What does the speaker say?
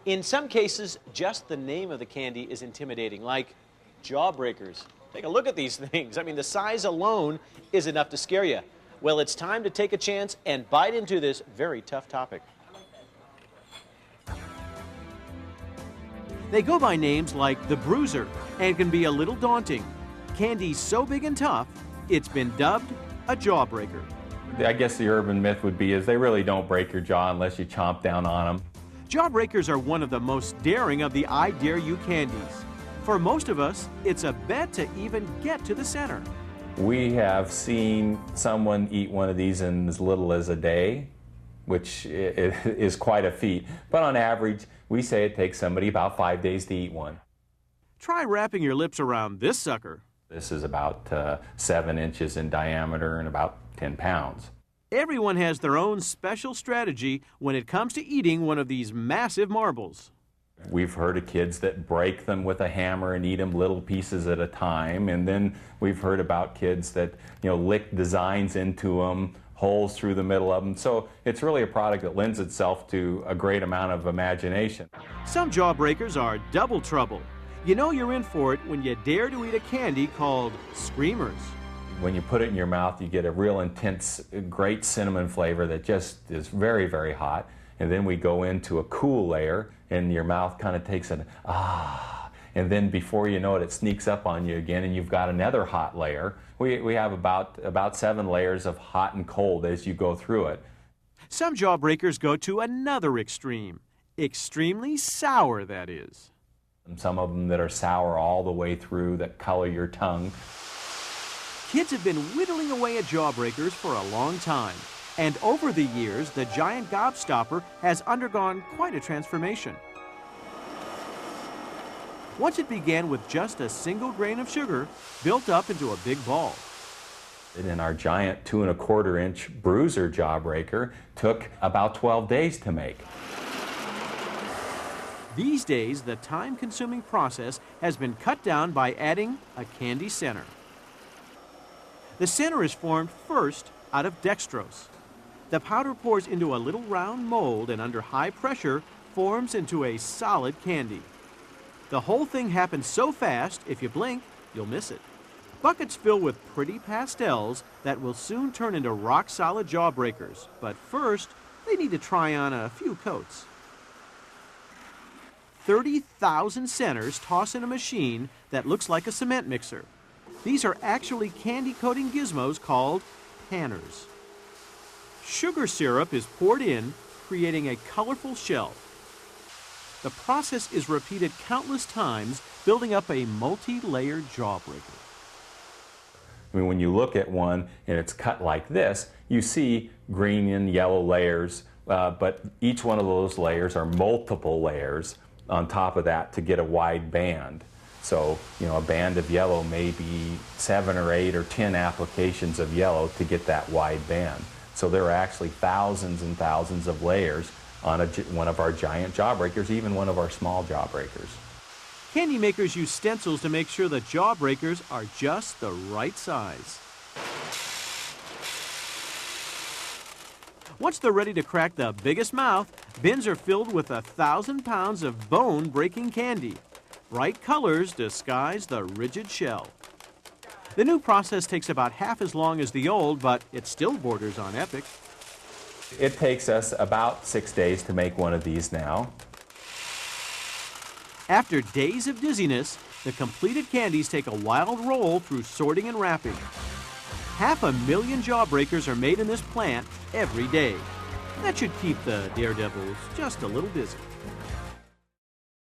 In some cases, just the name of the candy is intimidating, like Jawbreakers. Take a look at these things. I mean, the size alone is enough to scare you. Well, it's time to take a chance and bite into this very tough topic. They go by names like the Bruiser and can be a little daunting. Candy so big and tough, it's been dubbed a jawbreaker. I guess the urban myth would be is they really don't break your jaw unless you chomp down on them. Jawbreakers are one of the most daring of the I Dare You candies. For most of us, it's a bet to even get to the center. We have seen someone eat one of these in as little as a day, which is quite a feat. But on average, we say it takes somebody about 5 days to eat one. Try wrapping your lips around this sucker. This is about 7 inches in diameter and about 10 pounds. Everyone has their own special strategy when it comes to eating one of these massive marbles. We've heard of kids that break them with a hammer and eat them little pieces at a time. And then we've heard about kids that, lick designs into them, holes through the middle of them. So it's really a product that lends itself to a great amount of imagination. Some jawbreakers are double trouble. You know you're in for it when you dare to eat a candy called Screamers. When you put it in your mouth, you get a real intense, great cinnamon flavor that just is very, very hot. And then we go into a cool layer, and your mouth kind of takes an and then before you know it, it sneaks up on you again, and you've got another hot layer. We have about 7 layers of hot and cold as you go through it. Some jawbreakers go to another extreme. Extremely sour, that is. And some of them that are sour all the way through, that color your tongue. Kids have been whittling away at jawbreakers for a long time. And over the years, the giant gobstopper has undergone quite a transformation. Once it began with just a single grain of sugar built up into a big ball. And our giant 2 1/4 inch Bruiser jawbreaker took about 12 days to make. These days, the time-consuming process has been cut down by adding a candy center. The center is formed first out of dextrose. The powder pours into a little round mold and under high pressure forms into a solid candy. The whole thing happens so fast, if you blink, you'll miss it. Buckets fill with pretty pastels that will soon turn into rock-solid jawbreakers. But first, they need to try on a few coats. 30,000 centers toss in a machine that looks like a cement mixer. These are actually candy-coating gizmos called panners. Sugar syrup is poured in, creating a colorful shell. The process is repeated countless times, building up a multi-layered jawbreaker. I mean, when you look at one and it's cut like this, you see green and yellow layers, but each one of those layers are multiple layers on top of that to get a wide band. So, a band of yellow may be 7 or 8 or 10 applications of yellow to get that wide band. So there are actually thousands and thousands of layers on one of our giant jawbreakers, even one of our small jawbreakers. Candy makers use stencils to make sure the jawbreakers are just the right size. Once they're ready to crack the biggest mouth, bins are filled with 1,000 pounds of bone-breaking candy. Bright colors disguise the rigid shell. The new process takes about half as long as the old, but it still borders on epic. It takes us about 6 days to make one of these now. After days of dizziness, the completed candies take a wild roll through sorting and wrapping. 500,000 jawbreakers are made in this plant every day. That should keep the daredevils just a little busy.